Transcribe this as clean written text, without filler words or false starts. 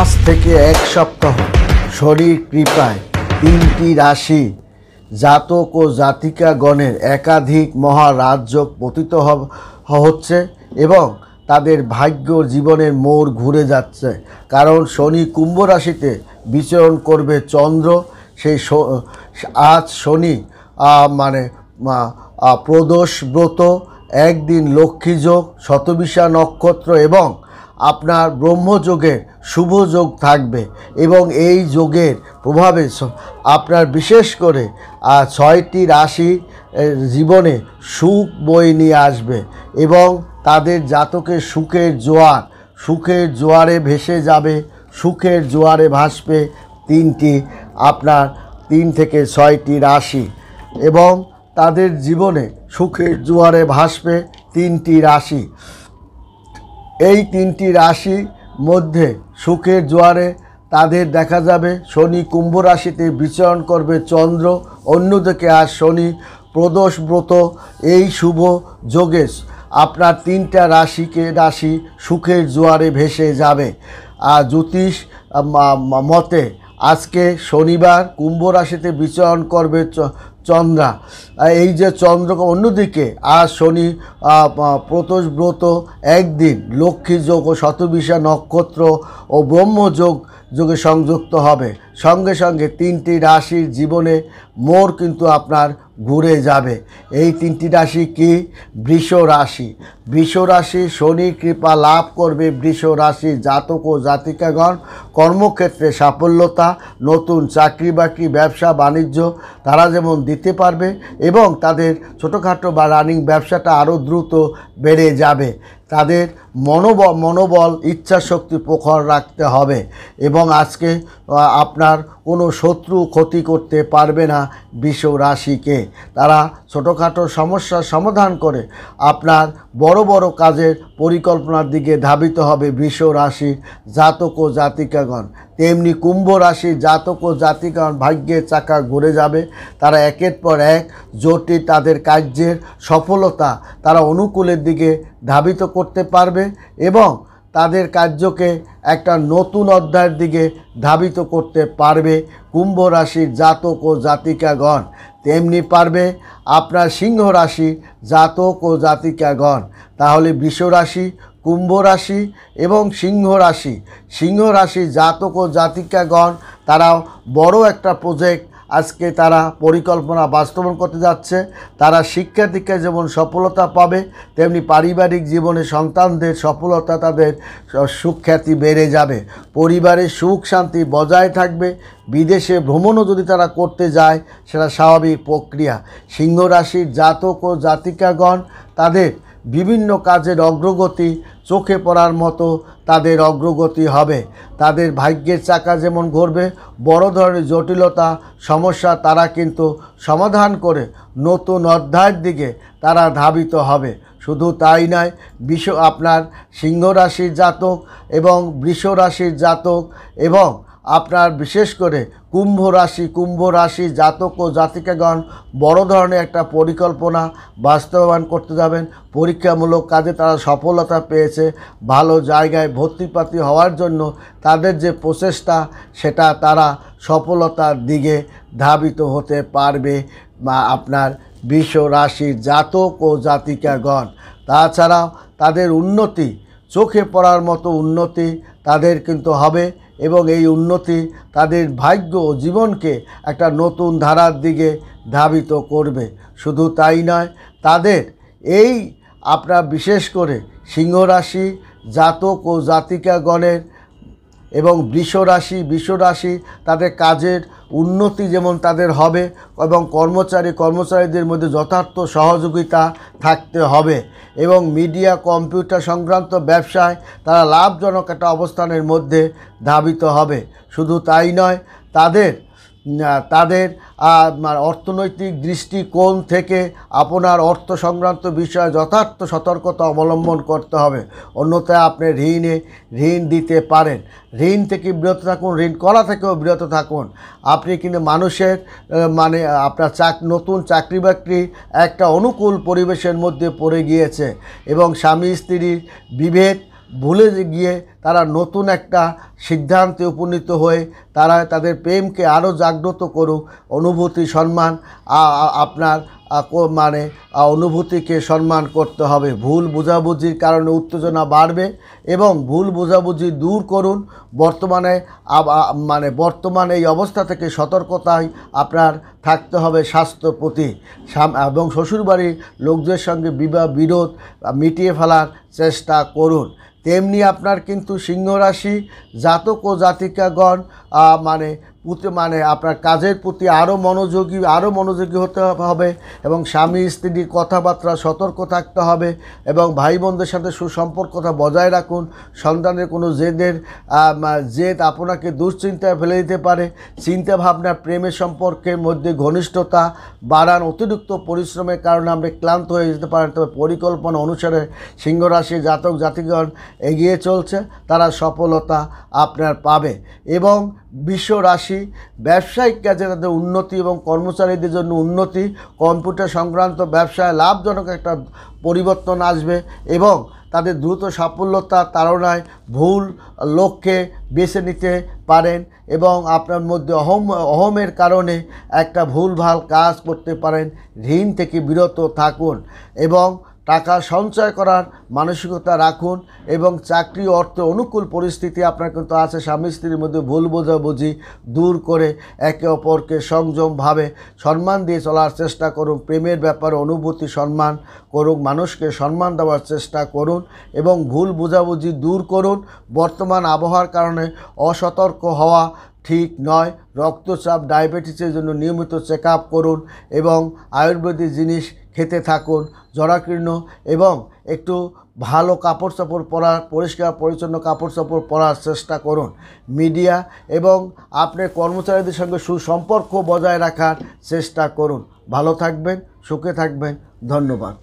আজ থেকে এক সপ্তাহ শনির কৃপায় 3টি রাশি জাতক ও জাতিকাগণের একাধিক মহারাজযোগ পতিত হচ্ছে এবং তাদের ভাগ্য জীবনের মোড় ঘুরে যাচ্ছে। কারণ শনি কুম্ভ রাশিতে বিচরণ করবে চন্দ্র। সেই আজ শনি প্রদোষ ব্রত, একদিন লক্ষ্মী যোগ, শতবিশা নক্ষত্র এবং আপনার ব্রহ্মযোগের শুভ যোগ থাকবে এবং এই যোগের প্রভাবে আপনার বিশেষ করে 6টি রাশি জীবনে সুখ বয়ে নিয়ে আসবে এবং তাদের জাতকের সুখের জোয়ারে ভেসে যাবে, সুখের জোয়ারে ভাসবে 3 থেকে 6টি রাশি এবং তাদের জীবনে সুখের জোয়ারে ভাসবে 3টি রাশি। এই 3টি রাশির মধ্যে সুখের জোয়ারে তাদের দেখা যাবে শনি কুম্ভ রাশিতে বিচরণ করবে চন্দ্র। অন্যদিকে আজ শনি প্রদোষ ব্রত, এই শুভ যোগে আপনার 3টা রাশি সুখের জোয়ারে ভেসে যাবে। আর জ্যোতিষ মতে আজকে শনিবার কুম্ভ রাশিতে বিচরণ করবে চন্দ্রা। এই যে চন্দ্র, অন্যদিকে আজ শনি প্রদোষ ব্রত, একদিন লক্ষ্মী যোগ ও শতবিশা নক্ষত্র ও ব্রহ্মযোগে সংযুক্ত হবে। সঙ্গে সঙ্গে 3টি রাশির জীবনে মোড় কিন্তু আপনার ঘুরে যাবে। এই 3টি রাশি কি? বৃষ রাশি শনির কৃপা লাভ করবে। বৃষ রাশির জাতক ও জাতিকাগণ কর্মক্ষেত্রে সাফল্যতা, নতুন চাকরি বাকরি, ব্যবসা বাণিজ্য তারা যেমন দিতে পারবে এবং তাদের ছোটোখাটো বা রানিং ব্যবসাটা আরও দ্রুত বেড়ে যাবে। তাদের মনোবল ইচ্ছাশক্তি প্রখর রাখতে হবে এবং আজকে আপনার কোনো শত্রু ক্ষতি করতে পারবে না বৃষ রাশিকে। তারা ছোটোখাটো সমস্যার সমাধান করে আপনার বড় বড় কাজের পরিকল্পনার দিকে ধাবিত হবে বৃষ রাশির জাতক ও জাতিকাগণ। তেমনি কুম্ভ রাশির জাতক ও জাতিকাগণ ভাগ্যের চাকা ঘুরে যাবে। তারা একের পর এক জটিল তাদের কার্যের সফলতা তারা অনুকূলের দিকে ধাবিত করতে পারবে এবং তাদের কার্যকে একটা নতুন অধ্যায়ের দিকে ধাবিত করতে পারবে কুম্ভ রাশির জাতক ও জাতিকাগণ। তেমনি পারবে আপনার সিংহ রাশি জাতক ও জাতিকাগণ। তাহলে বৃষ রাশি, কুম্ভ রাশি এবং সিংহ রাশি জাতক ও জাতিকাগণ তারা বড় একটা প্রজেক্ট আজকে তারা পরিকল্পনা বাস্তবায়ন করতে যাচ্ছে। তারা শিক্ষা দীক্ষায় যেমন সফলতা পাবে, তেমনি পারিবারিক জীবনে সন্তানদের সফলতা, তাদের সুখ্যাতি বেড়ে যাবে, পরিবারে সুখ শান্তি বজায় থাকবে। বিদেশে ভ্রমণও যদি তারা করতে যায় সেটা স্বাভাবিক প্রক্রিয়া। সিংহ রাশির জাতক ও জাতিকাগণ তাদের বিভিন্ন কাজের অগ্রগতি চোখে পড়ার মতো তাদের অগ্রগতি হবে। তাদের ভাগ্যের চাকা যেমন ঘুরবে, বড় ধরনের জটিলতা সমস্যা তারা কিন্তু সমাধান করে নতুন অধ্যায়ের দিকে তারা ধাবিত হবে। শুধু তাই নয়, আপনার সিংহ রাশির জাতক এবং বৃষ রাশির জাতক এবং আপনার বিশেষ করে কুম্ভ রাশি জাতক ও জাতিকাগণ বড় ধরনের একটা পরিকল্পনা বাস্তবায়ন করতে যাবেন। পরীক্ষামূলক কাজে তারা সফলতা পেয়েছে, ভালো জায়গায় ভর্তিপাতি হওয়ার জন্য তাদের যে প্রচেষ্টা সেটা তারা সফলতার দিকে ধাবিত হতে পারবে বা আপনার বৃষ রাশির জাতক ও জাতিকাগণ। তাছাড়াও তাদের উন্নতি, চোখে পড়ার মতো উন্নতি তাদের কিন্তু হবে এবং এই উন্নতি তাদের ভাগ্য ও জীবনকে একটা নতুন ধারার দিকে ধাবিত করবে। শুধু তাই নয়, তাদের এই আপনার বিশেষ করে সিংহ রাশি জাতক ও জাতিকাগণের এবং বৃষ রাশি তাদের কাজের উন্নতি যেমন তাদের হবে এবং কর্মচারীদের মধ্যে যথার্থ সহযোগিতা থাকতে হবে এবং মিডিয়া কম্পিউটার সংক্রান্ত ব্যবসায় তারা লাভজনক একটা অবস্থানের মধ্যে ধাবিত হবে। শুধু তাই নয়, তাদের অর্থনৈতিক দৃষ্টিকোণ থেকে আপনার অর্থ সংক্রান্ত বিষয়ে যথার্থ সতর্কতা অবলম্বন করতে হবে, অন্যথায় আপনি ঋণ দিতে পারেন। ঋণ থেকে বিরত থাকুন, ঋণ করা থেকেও বিরত থাকুন। আপনি কিন্তু মানুষের আপনার নতুন চাকরি বাকরি একটা অনুকূল পরিবেশের মধ্যে পড়ে গিয়েছে এবং স্বামী স্ত্রীর বিভেদ ভুলে গিয়ে তারা নতুন একটা সিদ্ধান্তে উপনীত হয়ে তারা তাদের প্রেমকে আরও জাগ্রত করুক। অনুভূতি সম্মান আপনার মানে অনুভূতিকে সম্মান করতে হবে। ভুল বোঝাবুঝির কারণে উত্তেজনা বাড়বে এবং ভুল বোঝাবুঝি দূর করুন। বর্তমানে এই অবস্থা থেকে সতর্কতায় আপনার থাকতে হবে স্বাস্থ্য প্রতি এবং শ্বশুরবাড়ির লোকদের সঙ্গে বিরোধ মিটিয়ে ফেলার চেষ্টা করুন। তেমনি আপনার কিন্তু সিংহ রাশি জাতক ও জাতিকাগণ আপনার কাজের প্রতি আরও মনোযোগী হতে হবে এবং স্বামী স্ত্রীর কথাবার্তা সতর্ক থাকতে হবে এবং ভাই বোনদের সাথে সুসম্পর্কতা বজায় রাখুন। সন্তানের কোনো জেদ আপনাকে দুশ্চিন্তায় ফেলে দিতে পারে। চিন্তা ভাবনা প্রেমের সম্পর্কের মধ্যে ঘনিষ্ঠতা বাড়ান। অতিরিক্ত পরিশ্রমের কারণে আমরা ক্লান্ত হয়ে যেতে পারেন, তবে পরিকল্পনা অনুসারে সিংহ রাশি জাতক জাতিগণ এগিয়ে চলছে, তারা সফলতা আপনার পাবে। এবং বিশ্ব রাশি ব্যবসায়িক কাজে তাদের উন্নতি এবং কর্মচারীদের জন্য উন্নতি, কম্পিউটার সংক্রান্ত ব্যবসায় লাভজনক একটা পরিবর্তন আসবে এবং তাদের দ্রুত সাফল্যতার তাড়নায় ভুল লক্ষ্যে বেছে নিতে পারেন এবং আপনার মধ্যে অহমের কারণে একটা ভুলভাল কাজ করতে পারেন। ঋণ থেকে বিরত থাকুন এবং টাকা সঞ্চয় করার মানসিকতা রাখুন এবং চাকরি অর্থ অনুকূল পরিস্থিতি আপনার কিন্তু আছে। স্বামী স্ত্রীর মধ্যে ভুল বোঝাবুঝি দূর করে একে অপরকে সংযমভাবে সম্মান দিয়ে চলার চেষ্টা করুন। প্রেমের ব্যাপারে অনুভূতি সম্মান করুন, মানুষকে সম্মান দেওয়ার চেষ্টা করুন এবং ভুল বোঝাবুঝি দূর করুন। বর্তমান আবহাওয়ার কারণে অসতর্ক হওয়া ঠিক নয়। রক্তচাপ ডায়াবেটিসের জন্য নিয়মিত চেক আপ করুন এবং আয়ুর্বেদিক জিনিস খেতে থাকুন। জরাকীর্ণ এবং একটু ভালো কাপড় চোপড় পরার, পরিষ্কার পরিচ্ছন্ন কাপড় চোপড় পরার চেষ্টা করুন। মিডিয়া এবং আপনার কর্মচারীদের সঙ্গে সুসম্পর্ক বজায় রাখার চেষ্টা করুন। ভালো থাকবেন, সুখে থাকবেন। ধন্যবাদ।